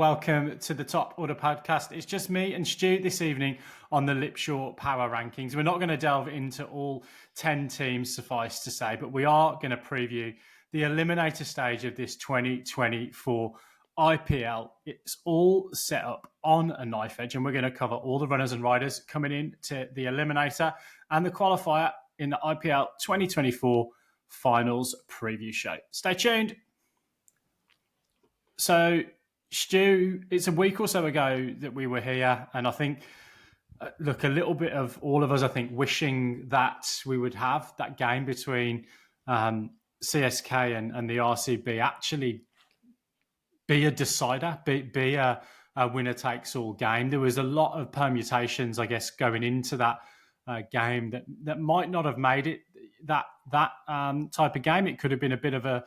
Welcome to the Top Order podcast. It's just me and Stu this evening on the Lipshaw Power Rankings. We're not going to delve into all 10 teams, suffice to say, but we are going to preview the eliminator stage of this 2024 IPL. It's all set up on a knife edge, and we're going to cover all the runners and riders coming in to the eliminator and the qualifier in the IPL 2024 finals preview show. Stay tuned. So, Stu, it's a week or so ago that we were here, and I think, a little bit of all of us, I think, wishing that we would have that game between CSK and the RCB actually be a decider, be a winner-takes-all game. There was a lot of permutations, I guess, going into that game that might not have made it that type of game. It could have been a bit of a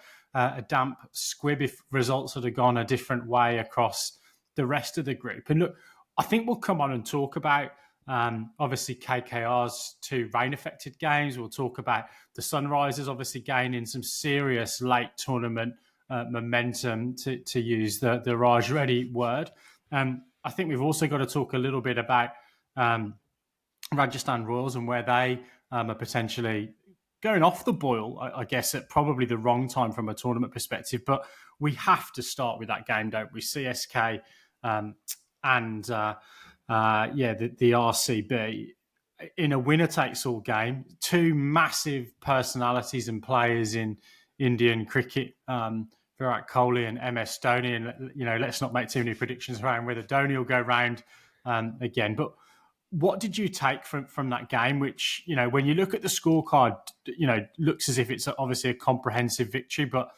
damp squib if results had gone a different way across the rest of the group. And look, I think we'll come on and talk about obviously KKR's two rain-affected games. We'll talk about the Sunrisers obviously gaining some serious late tournament momentum, to use the Raj Reddy word. I think we've also got to talk a little bit about Rajasthan Royals and where they are potentially going off the boil, I guess, at probably the wrong time from a tournament perspective. But we have to start with that game, don't we? CSK and the RCB in a winner-takes-all game. Two massive personalities and players in Indian cricket, Virat Kohli and MS Dhoni. And, let's not make too many predictions around whether Dhoni will go round again. But what did you take from that game, which, when you look at the scorecard, looks as if it's obviously a comprehensive victory, but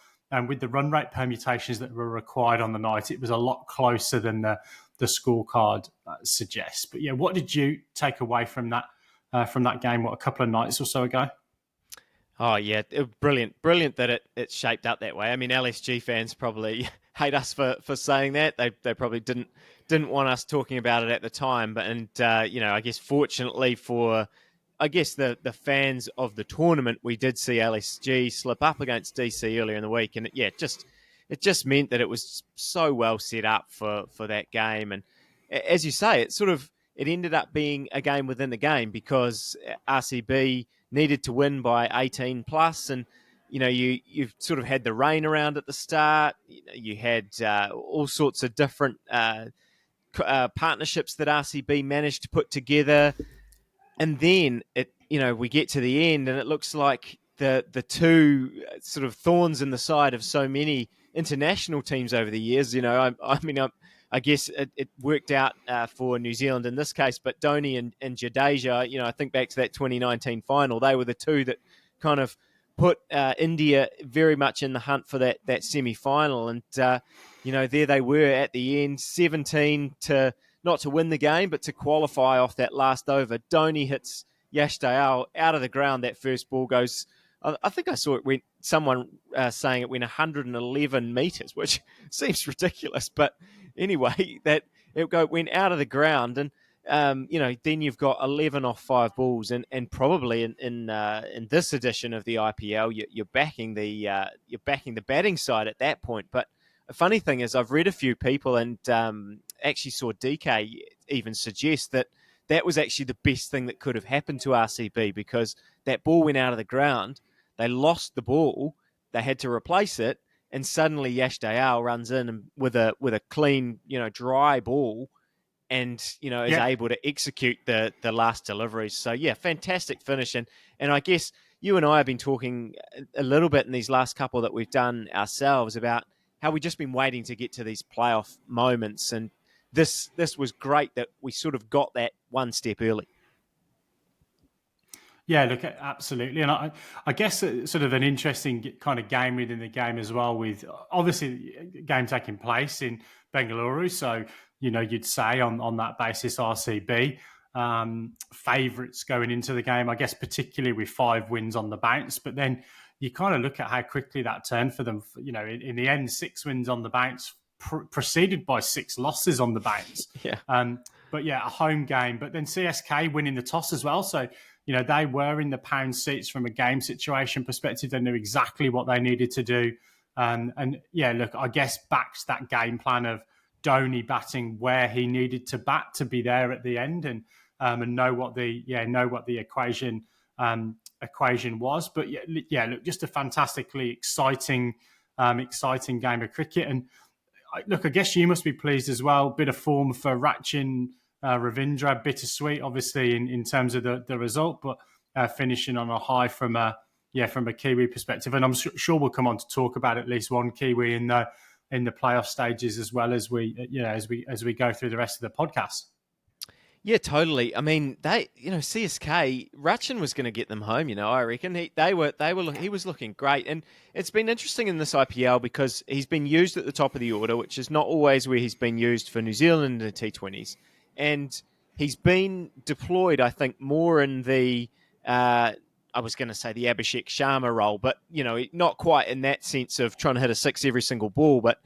with the run rate permutations that were required on the night, it was a lot closer than the scorecard suggests. But yeah, what did you take away from that game, a couple of nights or so ago? Oh, yeah, brilliant that it shaped up that way. I mean, LSG fans probably hate us for saying that. They probably didn't want us talking about it at the time. But I guess fortunately for the fans of the tournament, we did see LSG slip up against DC earlier in the week, and it just meant that it was so well set up for that game. And as you say, it ended up being a game within the game because RCB needed to win by 18 plus, and you've sort of had the rain around at the start. You had all sorts of different partnerships that RCB managed to put together, and then we get to the end, and it looks like the two sort of thorns in the side of so many international teams over the years. I guess it worked out for New Zealand in this case, but Dhoni and Jadeja, I think back to that 2019 final, they were the two that kind of put India very much in the hunt for that semi-final. And, there they were at the end, 17 to not to win the game, but to qualify off that last over. Dhoni hits Yash Dayal out of the ground. That first ball goes, I think I saw someone saying it went 111 metres, which seems ridiculous. But anyway, that it went out of the ground, and then you've got 11 off 5 balls, and probably in this edition of the IPL, you're backing the batting side at that point. But a funny thing is, I've read a few people and actually saw DK even suggest that was actually the best thing that could have happened to RCB, because that ball went out of the ground. They lost the ball. They had to replace it. And suddenly Yash Dayal runs in with a clean, dry ball and, is able to execute the last deliveries. So, yeah, fantastic finish. And I guess you and I have been talking a little bit in these last couple that we've done ourselves about how we've just been waiting to get to these playoff moments. And this was great that we sort of got that one step early. Yeah, look, absolutely. And I guess sort of an interesting kind of game within the game as well, with obviously a game taking place in Bengaluru. So, you'd say on that basis, RCB favourites going into the game, I guess, particularly with 5 wins on the bounce. But then you kind of look at how quickly that turned for them. In the end, 6 wins on the bounce, preceded by 6 losses on the bounce. Yeah. But yeah, a home game. But then CSK winning the toss as well. So, they were in the pound seats from a game situation perspective. They knew exactly what they needed to do. And yeah, look, I guess back to that game plan of Dhoni batting where he needed to bat to be there at the end, and know what the equation was. But look, just a fantastically exciting game of cricket. And look, I guess you must be pleased as well. Bit of form for Rachin Ravindra, bittersweet, obviously, in terms of the result, but finishing on a high from a Kiwi perspective. And I'm sure we'll come on to talk about at least one Kiwi in the playoff stages as well as we go through the rest of the podcast. Yeah, totally. I mean, CSK, Rachin was going to get them home. I reckon he was looking great, and it's been interesting in this IPL because he's been used at the top of the order, which is not always where he's been used for New Zealand in the T20s, and he's been deployed, I think, more in the I was going to say the Abhishek Sharma role, but not quite in that sense of trying to hit a six every single ball, but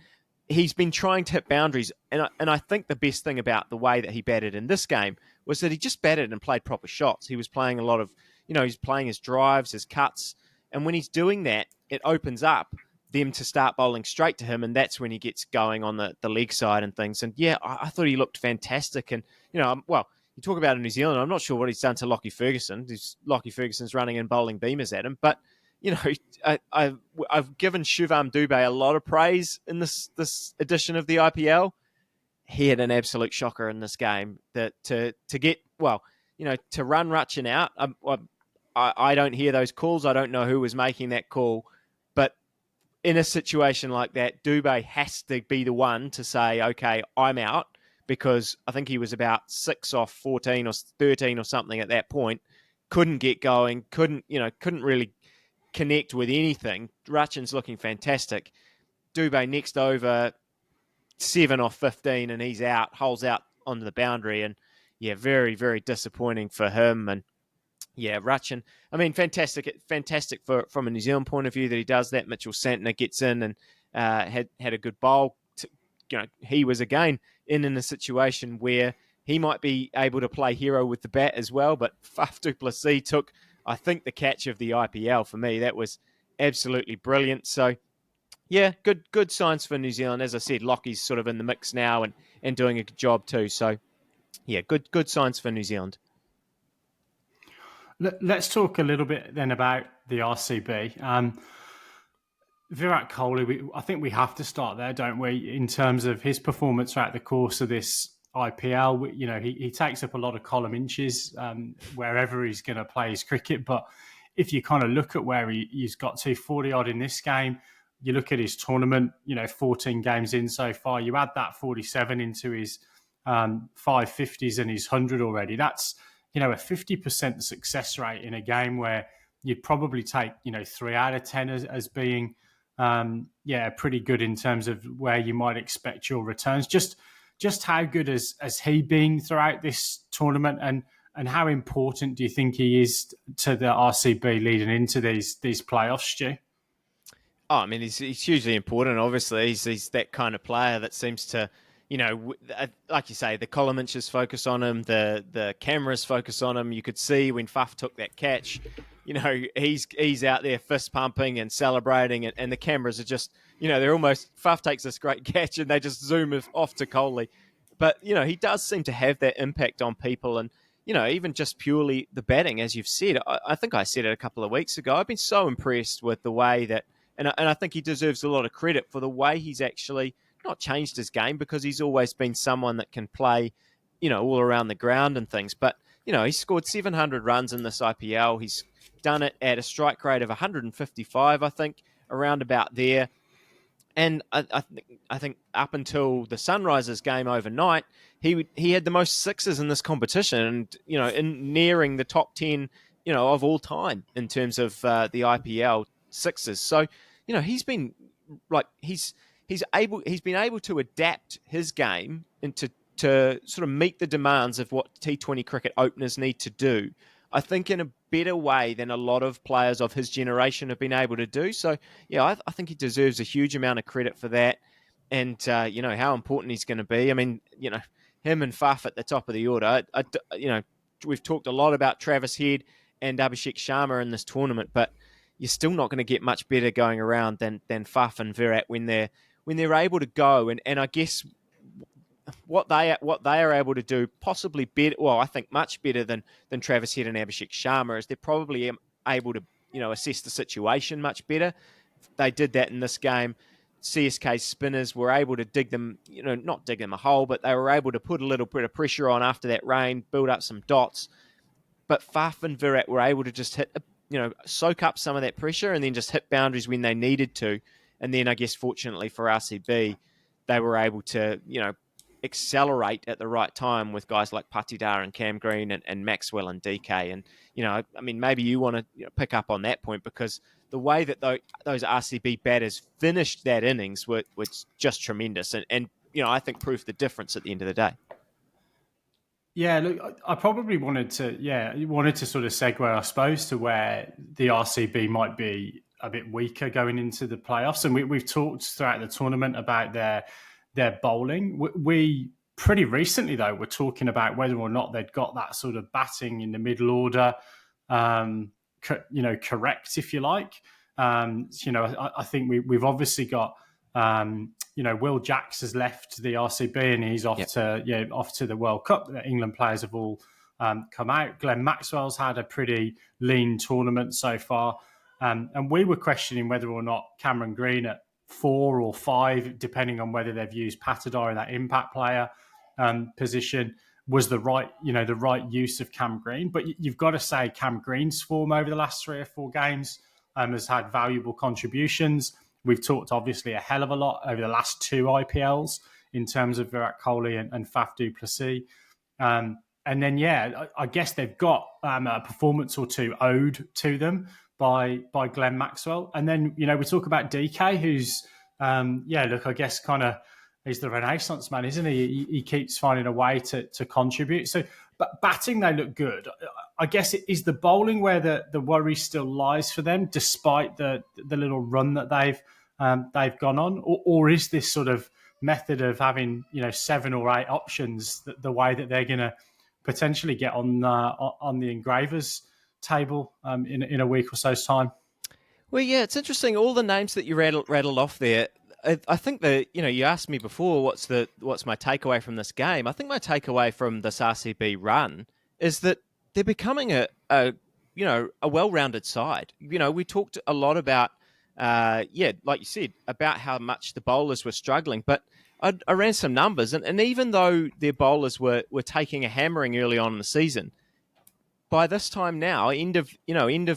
he's been trying to hit boundaries, and I think the best thing about the way that he batted in this game was that he just batted and played proper shots. He was playing a lot of, he's playing his drives, his cuts, and when he's doing that, it opens up them to start bowling straight to him, and that's when he gets going on the leg side and things. And yeah, I thought he looked fantastic. And you talk about in New Zealand, I'm not sure what he's done to Lockie Ferguson. Lockie Ferguson's running and bowling beamers at him, but I've given Shivam Dubé a lot of praise in this edition of the IPL. He had an absolute shocker in this game. That to run Rachin out. I don't hear those calls. I don't know who was making that call, but in a situation like that, Dubé has to be the one to say, "Okay, I'm out," because I think he was about 6 off 14 or 13 or something at that point. Couldn't get going. Couldn't really connect with anything. Rachin's looking fantastic. Dubé next over 7 off 15 and he's out, holes out onto the boundary, and very, very disappointing for him. And Rachin, I mean, fantastic from a New Zealand point of view that he does that. Mitchell Santner gets in and had a good bowl. He was again in a situation where he might be able to play hero with the bat as well, but Faf du Plessis took, I think, the catch of the IPL for me. That was absolutely brilliant. So, yeah, good signs for New Zealand. As I said, Lockie's sort of in the mix now and doing a good job too. So, yeah, good signs for New Zealand. Let's talk a little bit then about the RCB. Virat Kohli, I think we have to start there, don't we, in terms of his performance throughout the course of this IPL. He takes up a lot of column inches wherever he's going to play his cricket. But if you kind of look at where he's got to, 40 odd in this game, you look at his tournament, 14 games in so far, you add that 47 into his 550s and his 100 already. That's, a 50% success rate in a game where you'd probably take, 3 out of 10 as being, pretty good in terms of where you might expect your returns. Just how good has he been throughout this tournament, and how important do you think he is to the RCB leading into these playoffs, Stu? Oh, I mean, he's hugely important. Obviously, he's that kind of player that seems to, like you say, the column inches focus on him, the cameras focus on him. You could see when Faf took that catch, he's out there fist pumping and celebrating, and the cameras are just, they're almost, Faf takes this great catch and they just zoom off to Kohli. But, he does seem to have that impact on people, and, even just purely the batting, as you've said. I think I said it a couple of weeks ago. I've been so impressed with the way that, and I think he deserves a lot of credit for the way he's actually not changed his game, because he's always been someone that can play, all around the ground and things. But, he scored 700 runs in this IPL. He's done it at a strike rate of 155, I think, around about there. And I think up until the Sunrisers game overnight, he had the most sixes in this competition, and in nearing the top 10, of all time in terms of the IPL sixes. So he's been he's been able to adapt his game into to sort of meet the demands of what T20 cricket openers need to do, I think, in a better way than a lot of players of his generation have been able to do. So, I think he deserves a huge amount of credit for that. And, how important he's going to be. I mean, him and Faf at the top of the order. We've talked a lot about Travis Head and Abhishek Sharma in this tournament, but you're still not going to get much better going around than Faf and Virat when they're able to go. And I guess what they are able to do, possibly better. Well, I think much better than Travis Head and Abhishek Sharma, is they're probably able to assess the situation much better. They did that in this game. CSK spinners were able to dig them, not dig them a hole, but they were able to put a little bit of pressure on after that rain, build up some dots. But Faf and Virat were able to just soak up some of that pressure and then just hit boundaries when they needed to. And then I guess fortunately for RCB, they were able to, accelerate at the right time with guys like Patidar and Cam Green and Maxwell and DK. And, maybe you want to pick up on that point, because the way that those RCB batters finished that innings was just tremendous. And I think proved the difference at the end of the day. Yeah, look, I probably wanted to sort of segue, I suppose, to where the RCB might be a bit weaker going into the playoffs. And we've talked throughout the tournament about their bowling. We pretty recently, though, were talking about whether or not they'd got that sort of batting in the middle order, correct, if you like. I think we've obviously got. Will Jacks has left the RCB and he's off to the World Cup. The England players have all come out. Glenn Maxwell's had a pretty lean tournament so far. And we were questioning whether or not Cameron Green at 4 or 5, depending on whether they've used Patidar in that impact player position, was the right use of Cam Green. But you've got to say Cam Green's form over the last 3 or 4 games has had valuable contributions. We've talked obviously a hell of a lot over the last 2 IPLs in terms of Virat Kohli and Faf du Plessis. And then, I guess they've got a performance or 2 owed to them by Glenn Maxwell. And then, we talk about DK, who's, I guess kind of he's the Renaissance man, isn't he? He keeps finding a way to contribute. So, but batting, they look good. I guess it is the bowling where the worry still lies for them, despite the little run that they've gone on, or is this sort of method of having 7 or 8 options the way that they're going to potentially get on the engravers table in a week or so's time? Well, yeah, it's interesting. All the names that you rattled off there. I think that you asked me before what's my takeaway from this game. I think my takeaway from this RCB run is that they're becoming a well-rounded side. We talked a lot about like you said, about how much the bowlers were struggling, but I ran some numbers, and even though their bowlers were taking a hammering early on in the season, by this time now, end of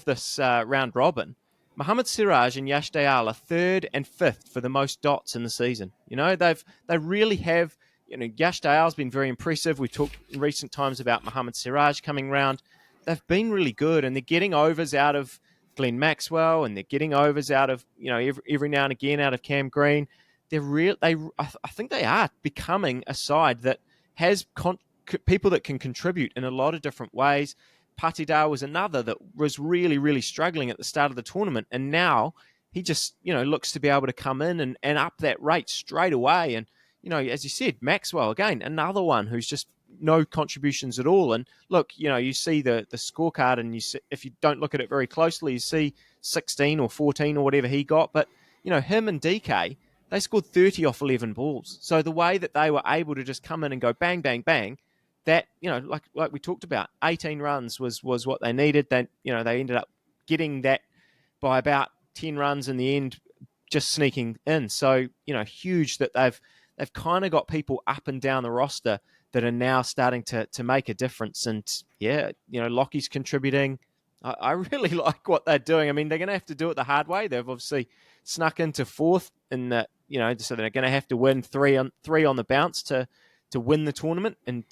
this round robin, Mohammad Siraj and Yash Dayal are 3rd and 5th for the most dots in the season. They really have. Yash Dayal's been very impressive. We've talked in recent times about Mohammad Siraj coming round. They've been really good, and they're getting overs out of Glenn Maxwell, and they're getting overs out of every now and again out of Cam Green. I think they are becoming a side that has people that can contribute in a lot of different ways. Patidar was another that was really, really struggling at the start of the tournament, and now he just looks to be able to come in and up that rate straight away. And as you said, Maxwell again, another one who's just no contributions at all. And look, you see the scorecard, and if you don't look at it very closely, you see 16 or 14 or whatever he got. But him and DK, they scored 30 off 11 balls. So the way that they were able to just come in and go bang, bang, bang, that like we talked about, 18 runs was what they needed. They they ended up getting that by about 10 runs in the end, just sneaking in. So huge that they've kind of got people up and down the roster that are now starting to make a difference. And Lockie's contributing. I really like what they're doing. I mean, they're going to have to do it the hard way. They've obviously snuck into 4th in that, so they're going to have to win 3 on the bounce to win the tournament. And,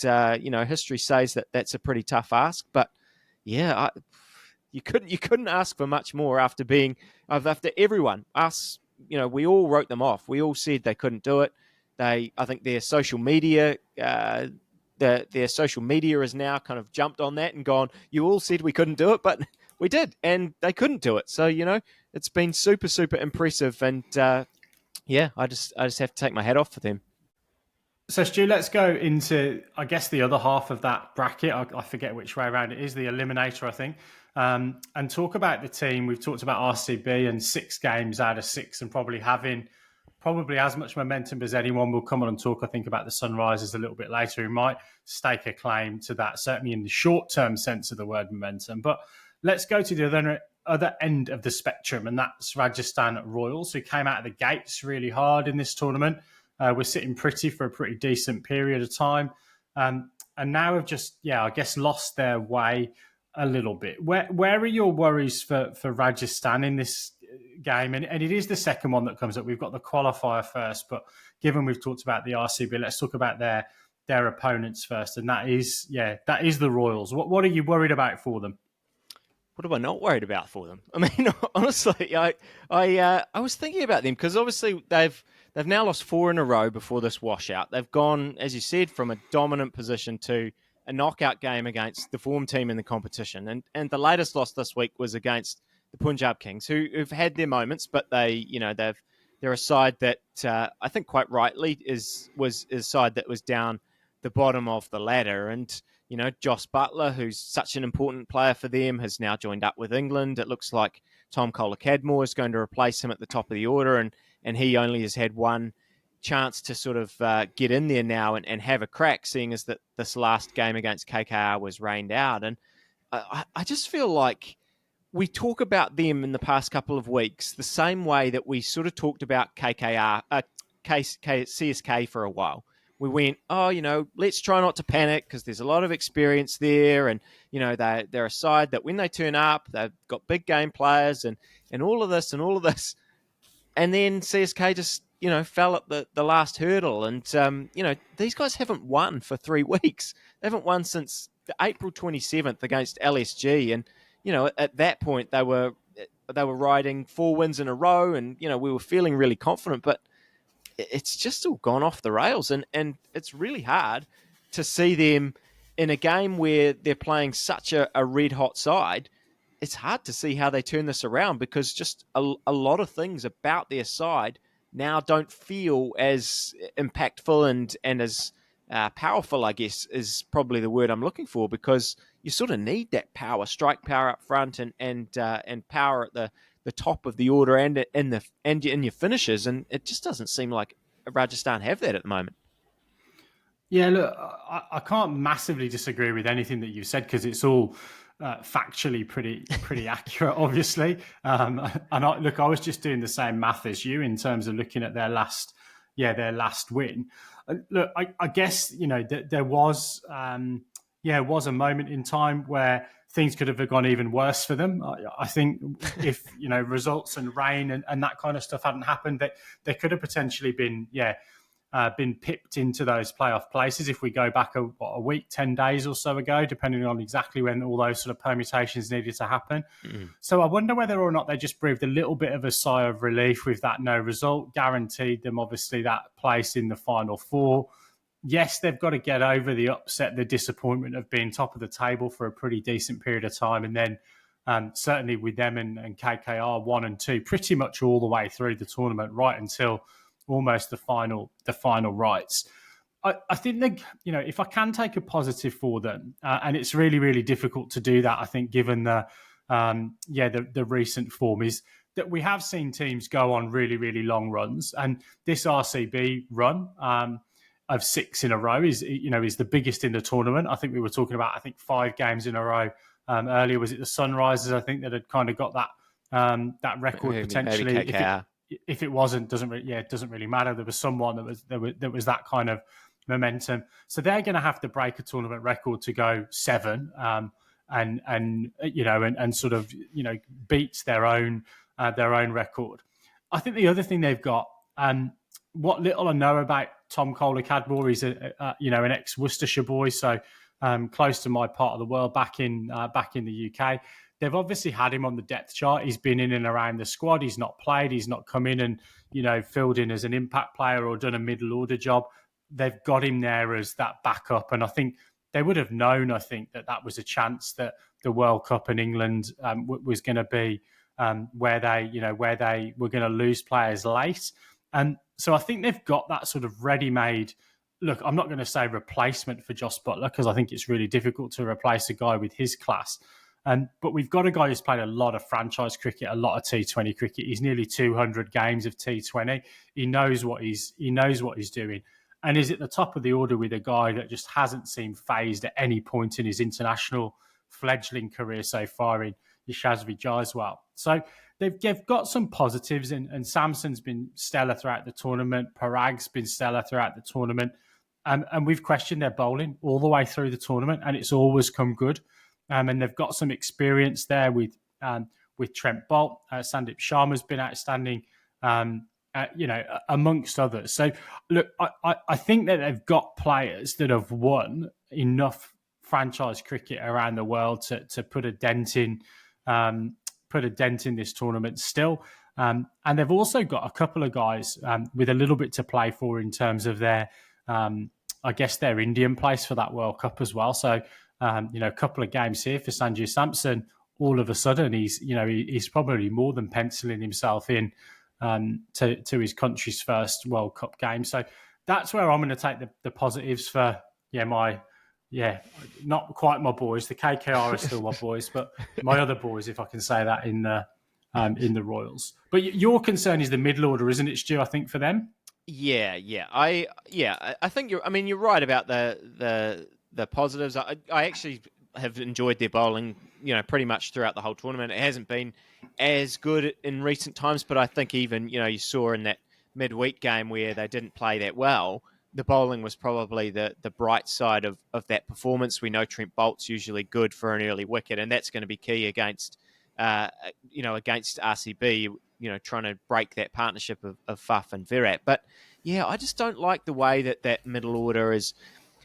history says that that's a pretty tough ask. But, you couldn't ask for much more after everyone, us, we all wrote them off. We all said they couldn't do it. I think their social media, their social media has now kind of jumped on that and gone, you all said we couldn't do it, but we did, and they couldn't do it. So, it's been super, super impressive. And, I just have to take my hat off for them. So, Stu, let's go into, I guess, the other half of that bracket. I forget which way around it is, the eliminator, I think, and talk about the team. We've talked about RCB and 6 games out of 6 and probably having probably as much momentum as anyone. We'll come on and talk, I think, about the Sunrisers a little bit later, who might stake a claim to that, certainly in the short-term sense of the word momentum. But let's go to the other end of the spectrum, and that's Rajasthan Royals, who came out of the gates really hard in this tournament. We're sitting pretty for a pretty decent period of time. And now have just, I guess, lost their way a little bit. Where are your worries for Rajasthan in this game? And it is the second one that comes up. We've got the qualifier first, but given we've talked about the RCB, let's talk about their opponents first. And that is the Royals. What are you worried about for them? What am I not worried about for them? I mean, honestly, I was thinking about them because obviously they've now lost 4 in a row before this washout. They've gone, as you said, from a dominant position to a knockout game against the form team in the competition, and the latest loss this week was against the Punjab Kings, who've had their moments, but they're a side that I think quite rightly is a side that was down the bottom of the ladder. And Joss Buttler, who's such an important player for them, has now joined up with England. It looks like Tom Kohler-Cadmore is going to replace him at the top of the order, and he only has had one chance to sort of get in there now and have a crack, seeing as that this last game against KKR was rained out. And I just feel like we talk about them in the past couple of weeks the same way that we sort of talked about CSK for a while. We went, let's try not to panic because there's a lot of experience there. And, they're a side that when they turn up, they've got big game players and all of this and all of this. And then CSK just, fell at the last hurdle. And, these guys haven't won for 3 weeks. They haven't won since April 27th against LSG. And, at that point, they were riding 4 wins in a row and, we were feeling really confident. But it's just all gone off the rails, and it's really hard to see them in a game where they're playing such a red-hot side. It's hard to see how they turn this around because just a lot of things about their side now don't feel as impactful and as powerful, I guess, is probably the word I'm looking for, because you sort of need that power, strike power up front and power at the top of the order and in your finishes, and it just doesn't seem like Rajasthan have that at the moment. Yeah, look, I can't massively disagree with anything that you said because it's all factually pretty accurate, obviously. And I was just doing the same math as you in terms of looking at their last win. Look, I guess there was a moment in time where things could have gone even worse for them. I think if results and rain and that kind of stuff hadn't happened, that they could have potentially been pipped into those playoff places if we go back a week, 10 days or so ago, depending on exactly when all those sort of permutations needed to happen. Mm-hmm. So I wonder whether or not they just breathed a little bit of a sigh of relief with that no result, guaranteed them obviously that place in the Final Four. Yes, they've got to get over the upset, the disappointment of being top of the table for a pretty decent period of time. And then certainly with them and KKR 1 and 2, pretty much all the way through the tournament, right until almost the final rights. I think that, if I can take a positive for them, and it's really, really difficult to do that, I think, given the recent form, is that we have seen teams go on really, really long runs. And this RCB run of 6 in a row is the biggest in the tournament. I think we were talking about, 5 games in a row. Earlier, was it the Sunrisers, I think, that had kind of got that record potentially. Maybe KKR. If it wasn't, it doesn't really matter. There was someone that was that kind of momentum. So they're going to have to break a tournament record to go 7, and sort of beats their own record. I think the other thing they've got, what little I know about Tom Kohler-Cadmore, he's an ex-Worcestershire boy, so close to my part of the world, back in the UK. They've obviously had him on the depth chart. He's been in and around the squad. He's not played. He's not come in and, filled in as an impact player or done a middle order job. They've got him there as that backup. And I think they would have known, that was a chance that the World Cup in England was going to be where they were going to lose players late. And so I think they've got that sort of ready-made, look, I'm not going to say replacement for Joss Buttler because I think it's really difficult to replace a guy with his class. But we've got a guy who's played a lot of franchise cricket, a lot of T20 cricket. He's nearly 200 games of T20. He knows what he's doing, and is at the top of the order with a guy that just hasn't seemed phased at any point in his international fledgling career so far in Yashasvi Jaiswal. So they've got some positives, and Samson's been stellar throughout the tournament. Parag's been stellar throughout the tournament. And we've questioned their bowling all the way through the tournament, and it's always come good. And they've got some experience there with Trent Bolt. Sandeep Sharma's been outstanding, amongst others. So, look, I think that they've got players that have won enough franchise cricket around the world to put a dent in this tournament still. And they've also got a couple of guys with a little bit to play for in terms of their, their Indian place for that World Cup as well. So, a couple of games here for Sanju Samson. All of a sudden, he's probably more than penciling himself in to his country's first World Cup game. So that's where I'm going to take the positives for not quite my boys. The KKR are still my boys, but my other boys, if I can say that, in the Royals. But your concern is the middle order, isn't it, Stu? I think for them. Yeah. I think you're right about the positives. I actually have enjoyed their bowling, pretty much throughout the whole tournament. It hasn't been as good in recent times, but I think even, you saw in that midweek game where they didn't play that well, the bowling was probably the bright side of that performance. We know Trent Bolt's usually good for an early wicket, and that's going to be key against RCB, trying to break that partnership of Faf and Virat. But yeah, I just don't like the way that middle order is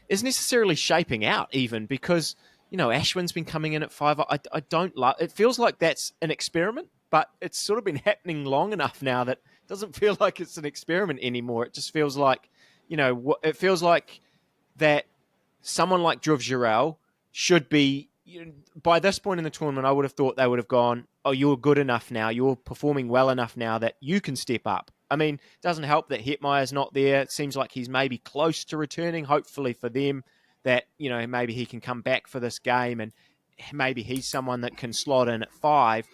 necessarily shaping out, even because, Ashwin's been coming in at 5. I don't love it. Feels like that's an experiment, but it's sort of been happening long enough now that it doesn't feel like it's an experiment anymore. It just feels like, it feels like that someone like Dhruv Jurel should be, by this point in the tournament, I would have thought they would have gone, oh, you're good enough now. You're performing well enough now that you can step up. I mean, it doesn't help that Hetmeyer's not there. It seems like he's maybe close to returning, hopefully for them, that, maybe he can come back for this game and maybe he's someone that can slot in at 5.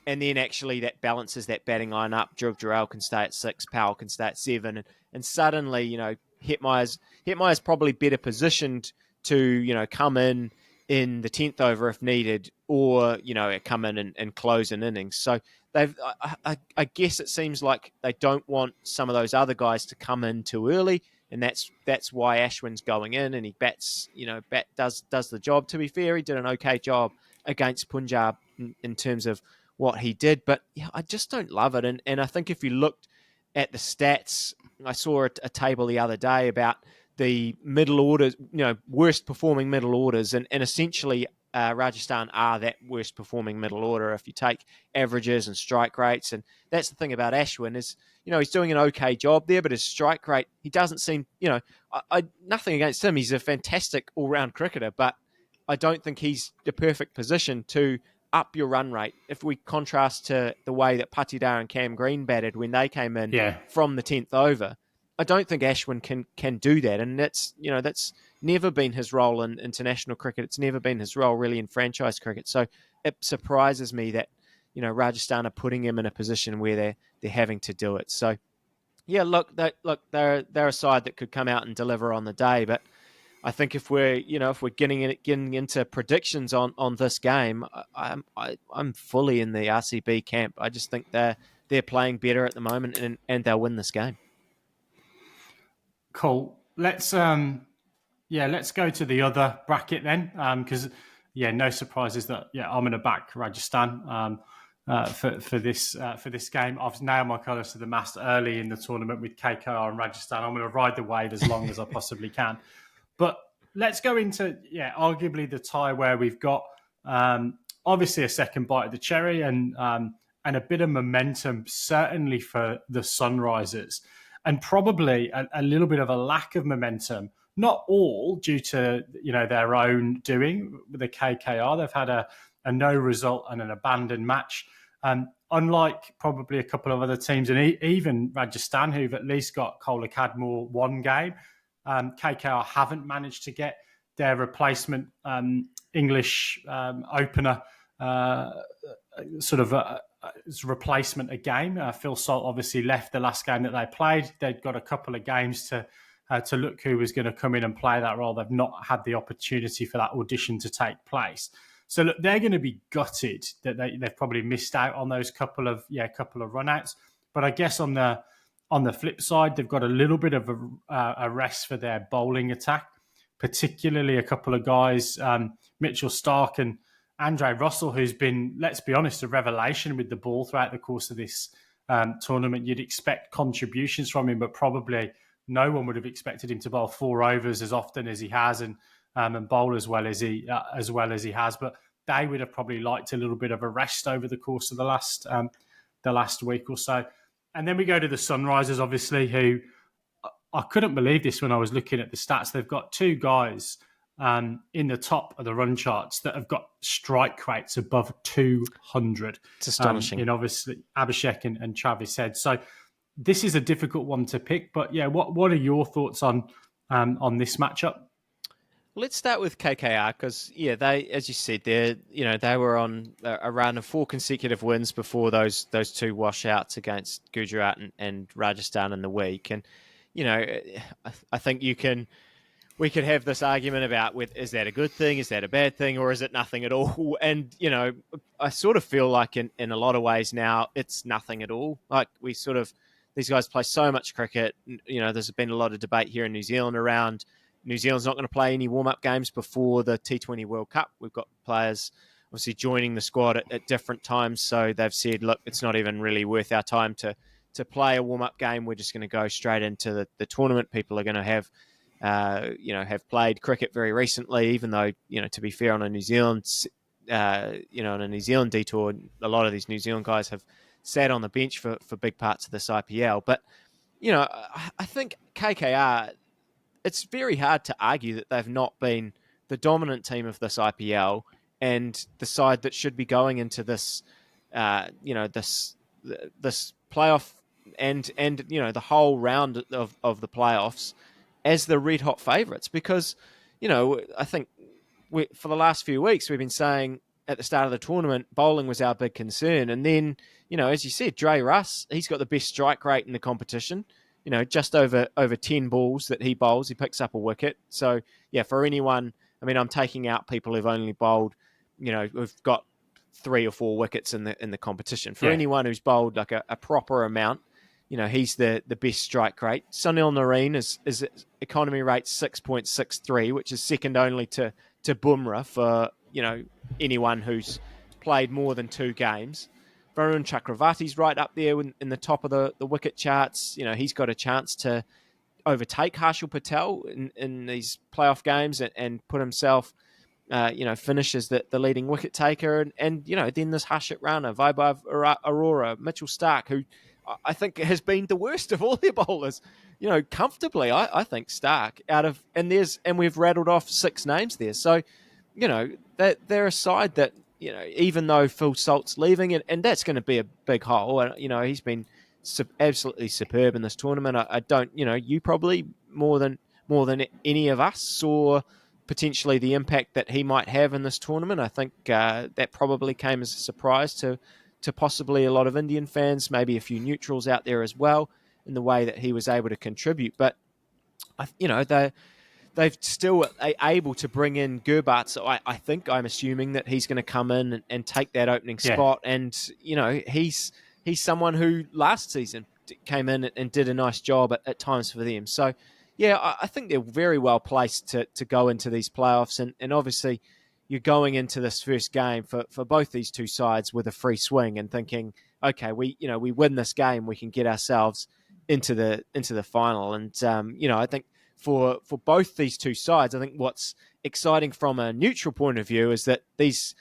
And then actually that balances that batting line up. Dhruv Jurel can stay at 6, Powell can stay at 7. And suddenly, Hetmeyer's probably better positioned to, come in the 10th over if needed, or, come in and close an innings. So I guess it seems like they don't want some of those other guys to come in too early, and that's why Ashwin's going in and he bats, does the job. To be fair, he did an okay job against Punjab in terms of what he did, but yeah, I just don't love it. And I think if you looked at the stats, I saw a table the other day about the middle orders, worst performing middle orders, and essentially Rajasthan are that worst performing middle order if you take averages and strike rates. And that's the thing about Ashwin is, he's doing an okay job there, but his strike rate, he doesn't seem, nothing against him. He's a fantastic all-round cricketer, but I don't think he's the perfect position to up your run rate. If we contrast to the way that Patidar and Cam Green batted when they came in from the 10th over, I don't think Ashwin can do that. And that's never been his role in international cricket. It's never been his role really in franchise cricket. So it surprises me that, Rajasthan are putting him in a position where they're having to do it. So yeah, they're a side that could come out and deliver on the day, but I think if we're getting into predictions on this game, I'm fully in the RCB camp. I just think they're playing better at the moment, and they'll win this game. Cool. Let's go to the other bracket then, because no surprises that I'm going to back Rajasthan for this game. I've nailed my colours to the mast early in the tournament with KKR and Rajasthan. I'm going to ride the wave as long as I possibly can. But let's go into, arguably the tie where we've got obviously a second bite of the cherry and a bit of momentum, certainly for the Sunrisers, and probably a little bit of a lack of momentum. Not all due to their own doing with the KKR. They've had a no result and an abandoned match. Unlike probably a couple of other teams, and even Rajasthan, who've at least got Kolkata one game. KKR haven't managed to get their replacement English opener sort of a replacement a game. Phil Salt obviously left the last game that they played. They'd got a couple of games to look who was going to come in and play that role. They've not had the opportunity for that audition to take place. So look, they're going to be gutted that they've probably missed out on those couple of runouts. But I guess on the flip side, they've got a little bit of a rest for their bowling attack, particularly a couple of guys, Mitchell Stark and Andre Russell, who's been, let's be honest, a revelation with the ball throughout the course of this tournament. You'd expect contributions from him, but probably no one would have expected him to bowl 4 overs as often as he has and bowl as well as he has. But they would have probably liked a little bit of a rest over the course of the last week or so. And then we go to the Sunrisers, obviously, who I couldn't believe this when I was looking at the stats. They've got 2 guys in the top of the run charts that have got strike rates above 200. It's astonishing. In obviously Abhishek and Travis Head. So this is a difficult one to pick. But yeah, what are your thoughts on this matchup? Let's start with KKR because, they, as you said, they were on a run of 4 consecutive wins before those 2 washouts against Gujarat and Rajasthan in the week. And, I think we could have this argument about is that a good thing, is that a bad thing, or is it nothing at all? And, I sort of feel like in a lot of ways now it's nothing at all. Like these guys play so much cricket. There's been a lot of debate here in New Zealand around New Zealand's not going to play any warm-up games before the T20 World Cup. We've got players obviously joining the squad at different times, so they've said, look, it's not even really worth our time to play a warm-up game. We're just going to go straight into the tournament. People are going to have played cricket very recently, even though, to be fair, on a New Zealand detour, a lot of these New Zealand guys have sat on the bench for big parts of this IPL. But, I think KKR, it's very hard to argue that they've not been the dominant team of this IPL and the side that should be going into this, this playoff and the whole round of the playoffs as the red hot favourites. Because, I think for the last few weeks we've been saying at the start of the tournament, bowling was our big concern. And then, as you said, Dre Russ, he's got the best strike rate in the competition. Just over 10 balls that he bowls, he picks up a wicket. So, for anyone, I'm taking out people who've only bowled, who've got 3 or 4 wickets in the competition. For anyone who's bowled like a proper amount, he's the best strike rate. Sunil Narine is economy rate 6.63, which is second only to Bumrah for, anyone who's played more than 2 games. Varun Chakravarti's right up there in the top of the wicket charts. He's got a chance to overtake Harshal Patel in these playoff games and put himself, finish as the leading wicket taker. And then there's Harshit Rana, Vaibhav Arora, Mitchell Stark, who I think has been the worst of all their bowlers. Comfortably, I think Stark and we've rattled off 6 names there. So, they're a side that, even though Phil Salt's leaving, and that's going to be a big hole, and he's been absolutely superb in this tournament. I don't, you probably more than any of us saw potentially the impact that he might have in this tournament. I think that probably came as a surprise to possibly a lot of Indian fans, maybe a few neutrals out there as well, in the way that he was able to contribute. But they've still able to bring in Gerbart. So I'm assuming that he's going to come in and take that opening spot. And, he's someone who last season came in and did a nice job at times for them. So, I think they're very well placed to go into these playoffs. And obviously you're going into this first game for both these two sides with a free swing and thinking, okay, we win this game, we can get ourselves into the final. And, I think, for both these two sides, I think what's exciting from a neutral point of view is that these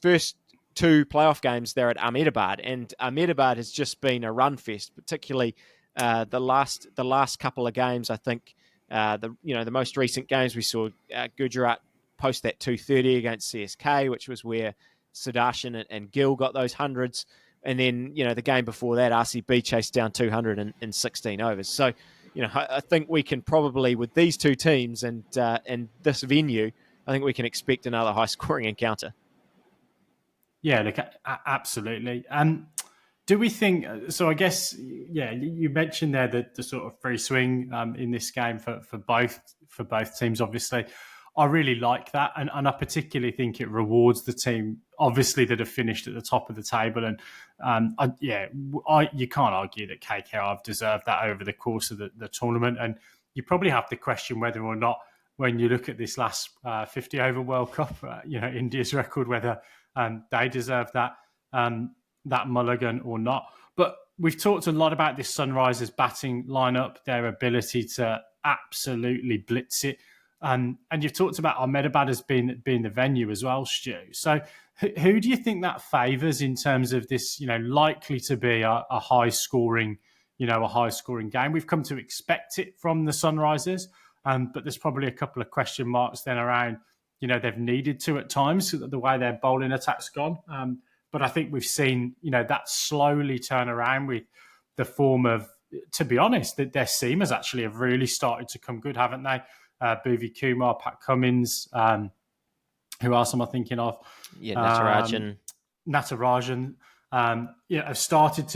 first 2 playoff games, they're at Ahmedabad, and Ahmedabad has just been a run fest, particularly the last couple of games. I think the most recent games we saw Gujarat post that 230 against CSK, which was where Sudarshan and Gill got those hundreds, and then the game before that, RCB chased down 200 in 16 overs. So, I think we can probably, with these 2 teams and this venue, I think we can expect another high-scoring encounter. Yeah, look, absolutely. Do we think so? I guess, yeah. You mentioned there the sort of free swing in this game for both teams. Obviously, I really like that, and I particularly think it rewards the team, obviously, that have finished at the top of the table. And you can't argue that KKR have deserved that over the course of the tournament. And you probably have to question whether or not, when you look at this last 50 over World Cup, India's record, whether they deserve that mulligan or not. But we've talked a lot about this Sunrisers batting lineup, their ability to absolutely blitz it. And you've talked about Ahmedabad as being the venue as well, Stu. So who do you think that favours in terms of this, likely to be a high scoring, game? We've come to expect it from the Sunrisers, but there's probably a couple of question marks then around, they've needed to at times, the way their bowling attack's gone. But I think we've seen, that slowly turn around with the form of, to be honest, that their seamers actually have really started to come good, haven't they? Bhuvi Kumar, Pat Cummins, who else am I thinking of? Yeah, Natarajan. Natarajan, have started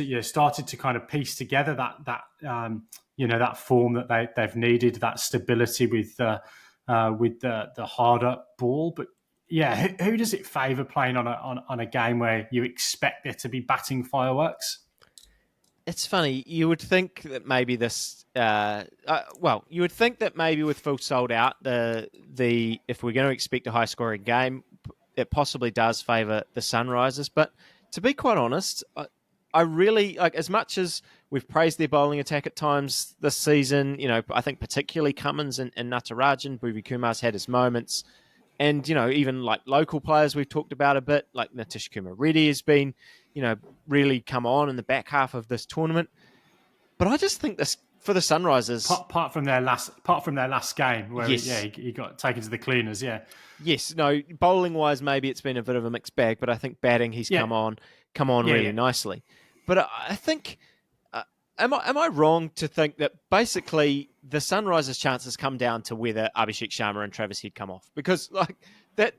to kind of piece together that form that they've needed, that stability with the harder ball. But yeah, who does it favour playing on a game where you expect there to be batting fireworks? It's funny. You would think that maybe this. You would think that maybe with full sold out, the if we're going to expect a high scoring game, it possibly does favour the Sunrisers. But to be quite honest, I really like, as much as we've praised their bowling attack at times this season. I think particularly Cummins and Natarajan, Bhuvi Kumar's had his moments. And, even like local players we've talked about a bit, like Nitish Kumar Reddy has been, really come on in the back half of this tournament. But I just think this, for the Sunrisers... Apart from their last game, where yes. he got taken to the cleaners, yeah. Yes, no, bowling-wise, maybe it's been a bit of a mixed bag, but I think batting, he's come on really nicely. But I think... Am I wrong to think that basically the Sunrisers' chances come down to whether Abhishek Sharma and Travis Head come off? Because like that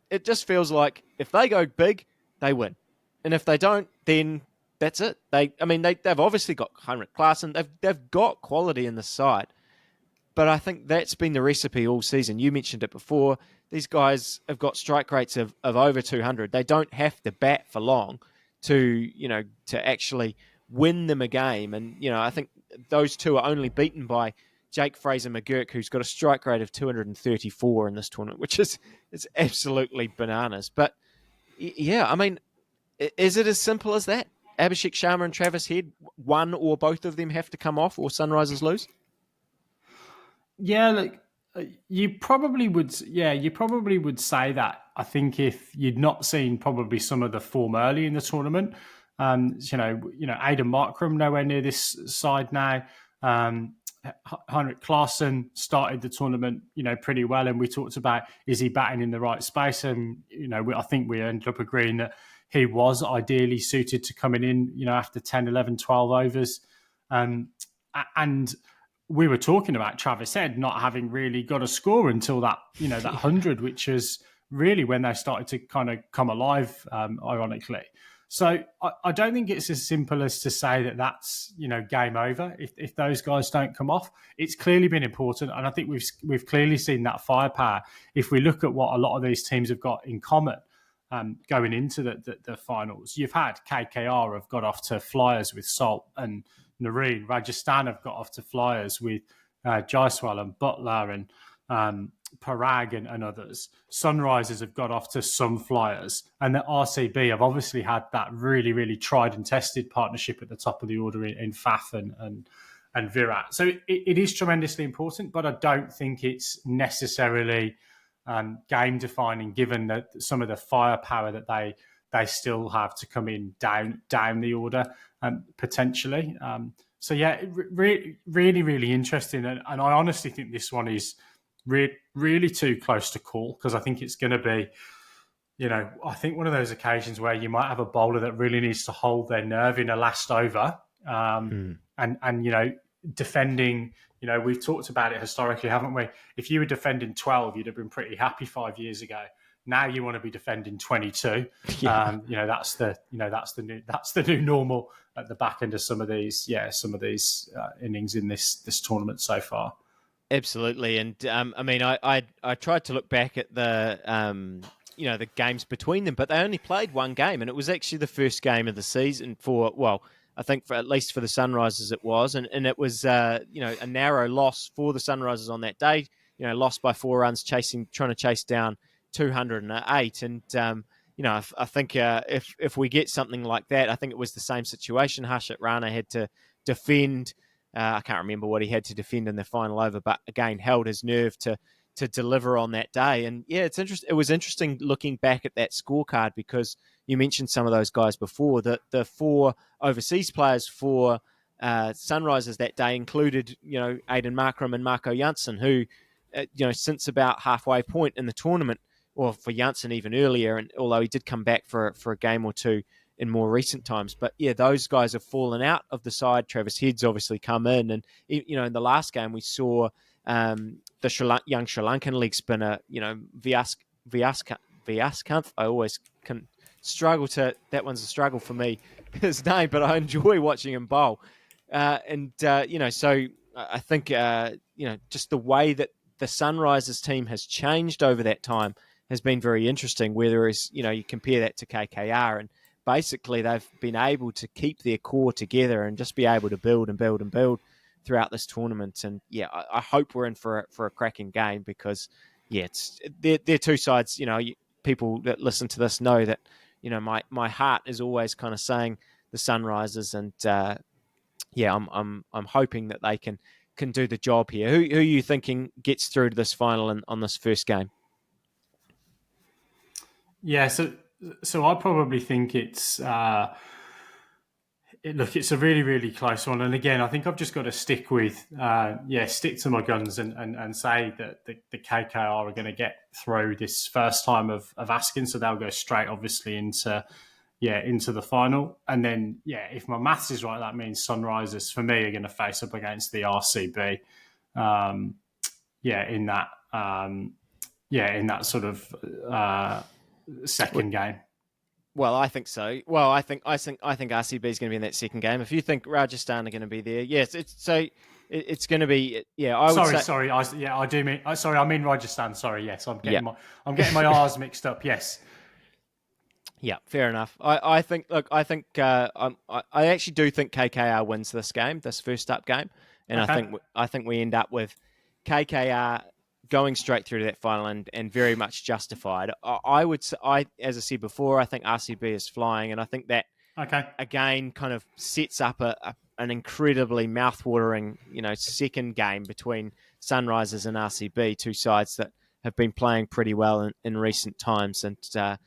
it just feels like if they go big, they win, and if they don't, then that's it. They've obviously got Heinrich Klaassen, they've got quality in the side, but I think that's been the recipe all season. You mentioned it before. These guys have got strike rates of over 200. They don't have to bat for long to actually win them a game. And, I think those two are only beaten by Jake Fraser-McGurk, who's got a strike rate of 234 in this tournament, which is absolutely bananas. But, yeah, is it as simple as that? Abhishek Sharma and Travis Head, one or both of them have to come off or Sunrisers lose? Yeah, look, you probably would say that. I think if you'd not seen probably some of the form early in the tournament, Aidan Markram nowhere near this side now. Heinrich Klaassen started the tournament, pretty well, and we talked about, is he batting in the right space? And I think we ended up agreeing that he was ideally suited to coming in, after 10, 11, 12 overs. And we were talking about Travis Head not having really got a score until that 100, which is really when they started to kind of come alive, ironically. So I don't think it's as simple as to say that that's game over if those guys don't come off. It's clearly been important, and I think we've clearly seen that firepower. If we look at what a lot of these teams have got in common going into the finals, you've had KKR have got off to flyers with Salt and Nareen. Rajasthan have got off to flyers with Jaiswal and Butler and Parag and others. Sunrisers have got off to some flyers, and the RCB have obviously had that really, really tried and tested partnership at the top of the order in Faf and Virat. So it is tremendously important, but I don't think it's necessarily game defining, given that some of the firepower that they still have to come in down the order potentially. So yeah, really, really interesting, and I honestly think this one is really too close to call, because I think it's going to be, I think one of those occasions where you might have a bowler that really needs to hold their nerve in a last over, and defending. We've talked about it historically, haven't we? If you were defending 12, you'd have been pretty happy 5 years ago. Now you want to be defending 22. Yeah. That's the new normal at the back end of some of these innings in this tournament so far. Absolutely, and I tried to look back at the the games between them, but they only played one game, and it was actually the first game of the season I think for at least for the Sunrisers it was, and it was a narrow loss for the Sunrisers on that day. Lost by 4 runs, trying to chase down 208, and I think if we get something like that, I think it was the same situation. Harshit Rana had to defend. I can't remember what he had to defend in the final over, but again held his nerve to deliver on that day. And yeah, it's interesting. It was interesting looking back at that scorecard because you mentioned some of those guys before. The 4 overseas players for Sunrisers that day included Aidan Markram and Marco Janssen, who since about halfway point in the tournament, or for Janssen even earlier, and although he did come back for a game or two in more recent times. But yeah, those guys have fallen out of the side. Travis Head's obviously come in, and in the last game we saw the young Sri Lankan leg spinner, Vyaskanth. I always can struggle to, that one's a struggle for me, his name, but I enjoy watching him bowl. So I think just the way that the Sunrisers team has changed over that time has been very interesting. Whereas you compare that to KKR, and basically they've been able to keep their core together and just be able to build and build and build throughout this tournament. And yeah, I hope we're in for a cracking game because they're two sides. People that listen to this know that my heart is always kind of saying the Sunrisers, and I'm hoping that they can do the job here. Who are you thinking gets through to this final on this first game? Yeah, so I probably think it's it's a really, really close one. And again, I think I've just got to stick to my guns and say that the KKR are going to get through this first time of asking, so they'll go straight, obviously, into the final. And then, if my maths is right, that means Sunrisers, for me, are going to face up against the RCB in that sort of second game. Well, I think so. Well, I think RCB is going to be in that second game. If you think Rajasthan are going to be there, yes, it's going to be. Yeah, I would say. I do mean. I mean Rajasthan. Sorry, yes, I'm getting my R's mixed up. Yes. Yeah, fair enough. I actually do think KKR wins this game, this first up game, and okay. I think we end up with KKR going straight through to that final and very much justified. I would say, as I said before, I think RCB is flying, and I think that again kind of sets up an incredibly mouthwatering second game between Sunrisers and RCB, two sides that have been playing pretty well in recent times. And I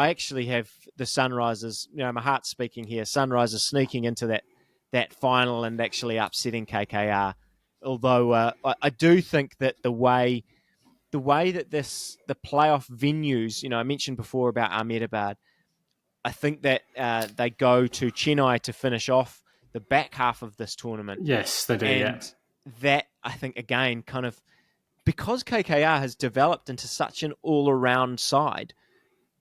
actually have the Sunrisers, my heart's speaking here, Sunrisers sneaking into that final and actually upsetting KKR. Although I do think that the way that the playoff venues, I mentioned before about Ahmedabad, I think that they go to Chennai to finish off the back half of this tournament. Yes, they do. And that, I think, again, kind of, because KKR has developed into such an all-around side,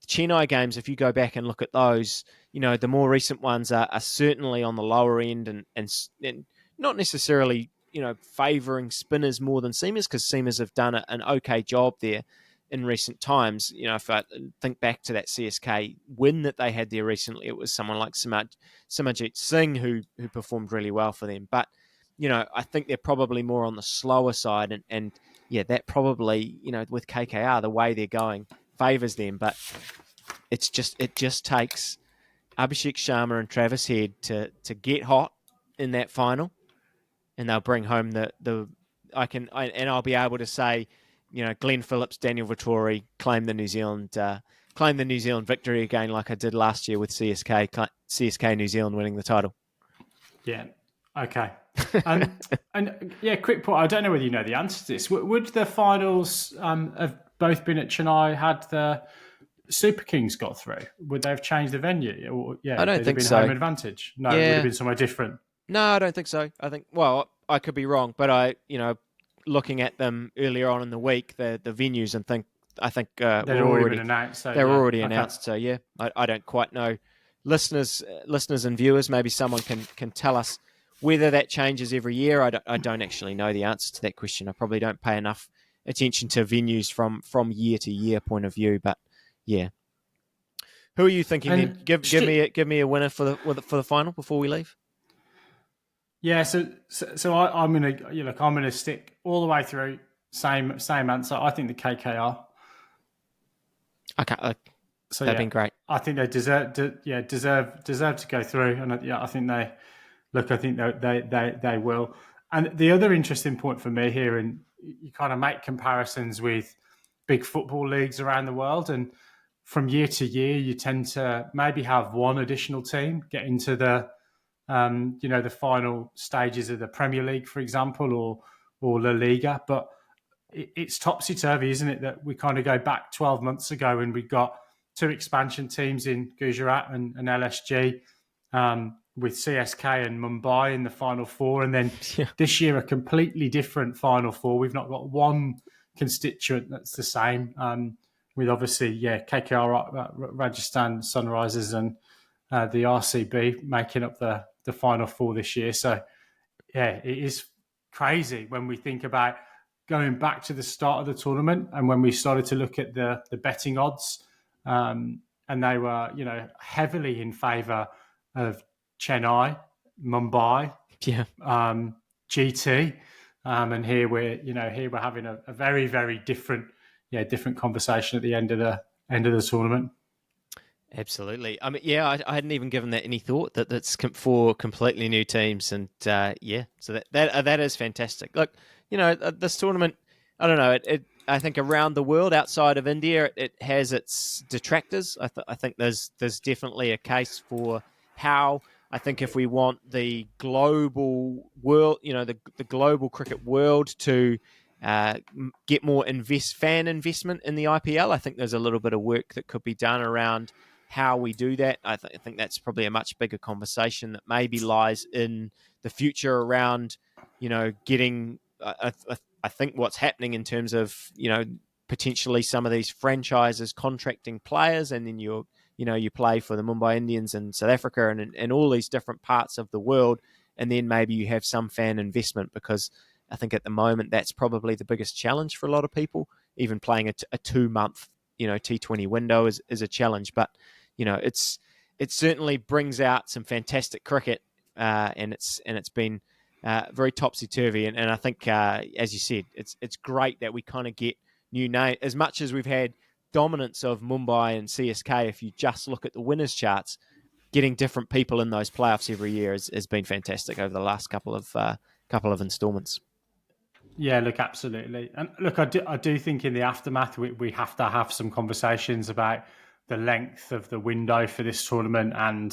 Chennai games, if you go back and look at those, the more recent ones are certainly on the lower end and not necessarily favouring spinners more than seamers, because seamers have done an okay job there in recent times. If I think back to that CSK win that they had there recently, it was someone like Simajit Singh who performed really well for them. But I think they're probably more on the slower side, and that probably with KKR, the way they're going favours them. But it just takes Abhishek Sharma and Travis Head to get hot in that final, and they'll bring home I'll be able to say, Glenn Phillips, Daniel Vettori claim the New Zealand victory again, like I did last year with CSK New Zealand winning the title. Yeah. Okay. And quick point. I don't know whether you know the answer to this. Would the finals have both been at Chennai had the Super Kings got through? Would they have changed the venue? Or, I don't think so. Home advantage? No, it would have been somewhere different. No, I don't think so. I think, I could be wrong, but looking at them earlier on in the week, the venues, and think I think they'd already been announced. So they're already okay. announced. So yeah, I don't quite know. Listeners and viewers, maybe someone can tell us whether that changes every year. I don't actually know the answer to that question. I probably don't pay enough attention to venues from year to year point of view. But yeah, who are you thinking then? Give me a winner for the final before we leave. Yeah, so I'm gonna stick all the way through. Same answer. I think the KKR. Okay, So that'd been great. I think they deserve to go through, and I think they look. I think they will. And the other interesting point for me here, and you kind of make comparisons with big football leagues around the world, and from year to year, you tend to maybe have one additional team get into the the final stages of the Premier League, for example, or La Liga. But it's topsy-turvy, isn't it, that we kind of go back 12 months ago and we got two expansion teams in Gujarat and LSG, with CSK and Mumbai in the Final Four. And then this year, a completely different Final Four. We've not got one constituent that's the same, with obviously, KKR, Rajasthan Sunrisers and the RCB making up the Final Four this year. So, yeah, it is crazy when we think about going back to the start of the tournament and when we started to look at the betting odds, and they were, heavily in favour of Chennai, Mumbai, GT, and here we're having a very, very different conversation at the end of the tournament. Absolutely. I mean, I hadn't even given that any thought. That's for completely new teams, and so that is fantastic. Look, this tournament, I don't know. I think around the world, outside of India, it has its detractors. I think there's definitely a case for how. I think if we want the global world, the global cricket world to get more fan investment in the IPL, I think there's a little bit of work that could be done around how we do that. I think that's probably a much bigger conversation that maybe lies in the future around, getting. I think what's happening in terms of, potentially some of these franchises contracting players, and then you play for the Mumbai Indians in South Africa and all these different parts of the world, and then maybe you have some fan investment, because I think at the moment that's probably the biggest challenge for a lot of people. Even playing a 2-month T20 window is a challenge, but it certainly brings out some fantastic cricket, and it's been very topsy-turvy, and I think, as you said, it's great that we kind of get new names. As much as we've had dominance of Mumbai and CSK, if you just look at the winners charts, getting different people in those playoffs every year has been fantastic over the last couple of installments. Yeah, look, absolutely. And look, I do think in the aftermath, we have to have some conversations about the length of the window for this tournament. And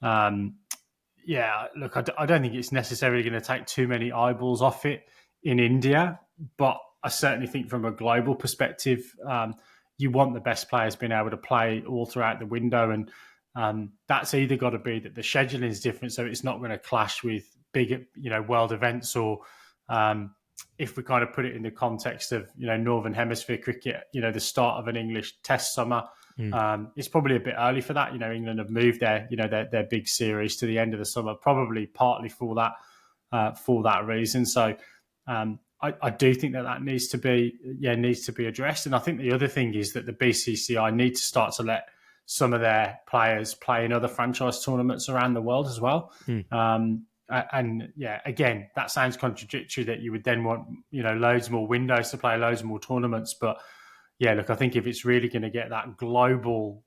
look, I don't think it's necessarily going to take too many eyeballs off it in India, but I certainly think from a global perspective, you want the best players being able to play all throughout the window. And that's either got to be that the scheduling is different, so it's not going to clash with big, world events, or if we kind of put it in the context of, Northern Hemisphere cricket, the start of an English test summer, it's probably a bit early for that. England have moved their big series to the end of the summer, probably partly for that reason. So I do think that needs to be addressed. And I think the other thing is that the BCCI need to start to let some of their players play in other franchise tournaments around the world as well. And again, that sounds contradictory that you would then want, loads more windows to play, loads more tournaments. But yeah, look, I think if it's really going to get that global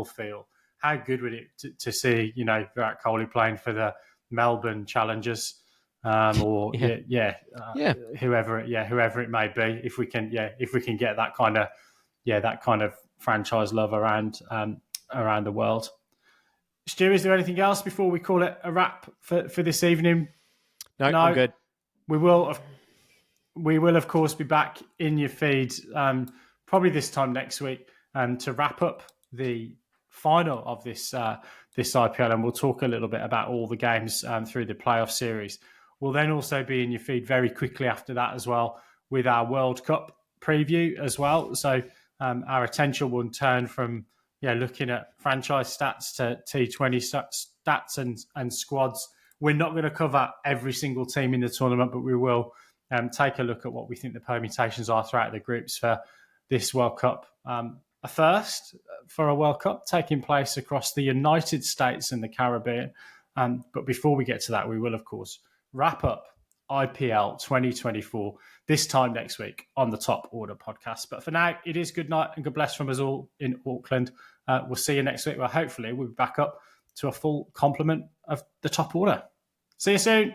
feel, how good would it to see, Virat Kohli playing for the Melbourne Challengers, or whoever it may be, if we can get that kind of franchise love around the world. Stu, is there anything else before we call it a wrap for this evening? No, I'm good. We will, of course, be back in your feed probably this time next week to wrap up the final of this IPL, and we'll talk a little bit about all the games through the playoff series. We'll then also be in your feed very quickly after that as well with our World Cup preview as well. So our attention will turn from looking at franchise stats to T20 stats and squads. We're not going to cover every single team in the tournament, but we will take a look at what we think the permutations are throughout the groups for this World Cup. A first for a World Cup taking place across the United States and the Caribbean. But before we get to that, we will, of course, wrap up IPL 2024 this time next week on the Top Order podcast. But for now, it is good night and good bless from us all in Auckland. We'll see you next week, where hopefully we'll be back up to a full complement of the Top Order. See you soon.